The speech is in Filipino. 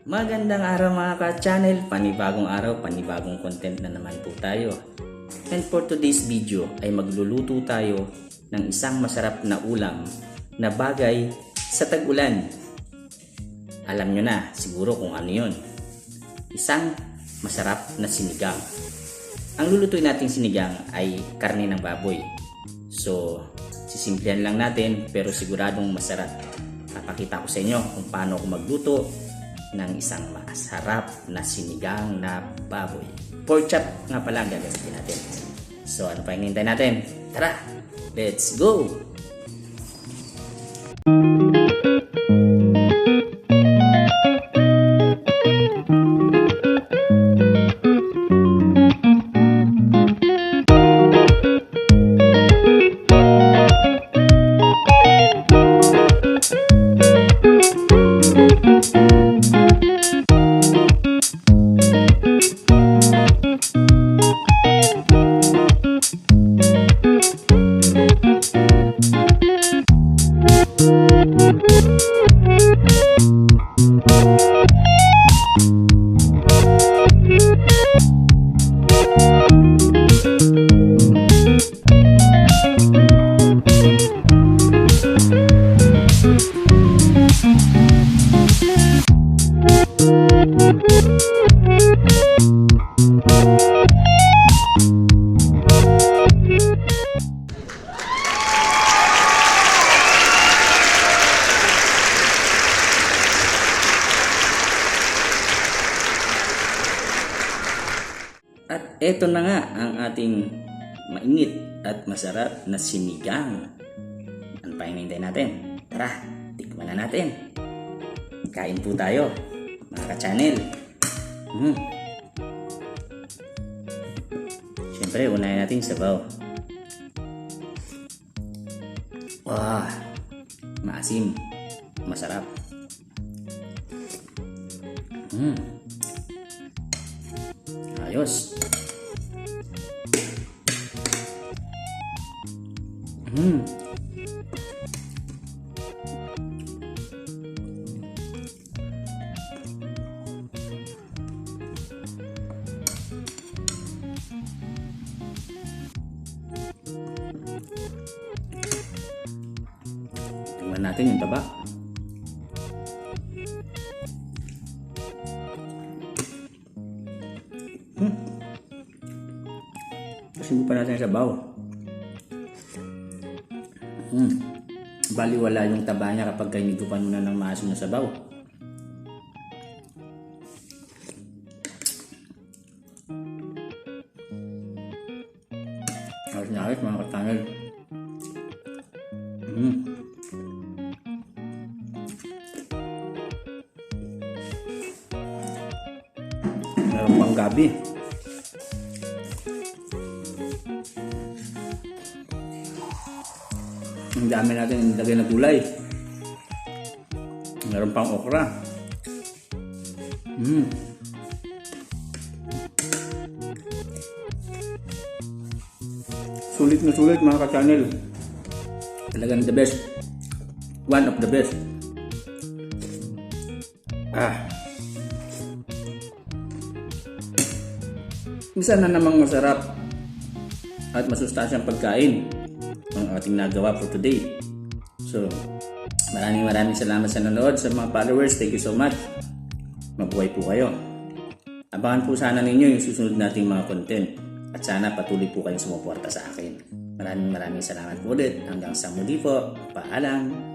Magandang araw mga ka-channel, panibagong araw, panibagong content na naman po tayo. And for today's video ay magluluto tayo ng isang masarap na ulam na bagay sa tag-ulan. Alam nyo na siguro kung ano yun. Isang masarap na sinigang. Ang lulutuin nating sinigang ay karne ng baboy. So, sisimplihan lang natin pero siguradong masarap. Papakita ko sa inyo kung paano ako magluto ng isang masarap na sinigang na baboy. Pork chop nga pala ang gagamitin natin. So ano pa hinihintay natin? Tara! Let's go! At eto na nga ang ating mainit at masarap na sinigang. Ano pa hinihintay natin? Tara, tikman na natin. Kain po tayo, mga ka-channel. Siyempre, unahin natin yung sabaw. Wow, maasim, masarap. Ayos. Tingnan natin yung taba. Kasi pa natin sa sabaw. Baliwala yung taba niya kapag hinigupan mo na ng maasim na sabaw. Ayos na ayos mga ka-channel. Meron pang gabi. Ang dami natin ilagay na gulay. Meron pang okra. Sulit na sulit mga ka-channel. Talagang the best. One of the best. Isa na namang masarap at masustansyang pagkain ang ating nagawa for today. So, maraming salamat sa nanonood. Sa mga followers, thank you so much. Mabuhay po kayo. Abangan po sana ninyo yung susunod nating mga content. At sana patuloy po kayong sumuporta sa akin. Maraming salamat po ulit. Hanggang sa muli po. Paalam.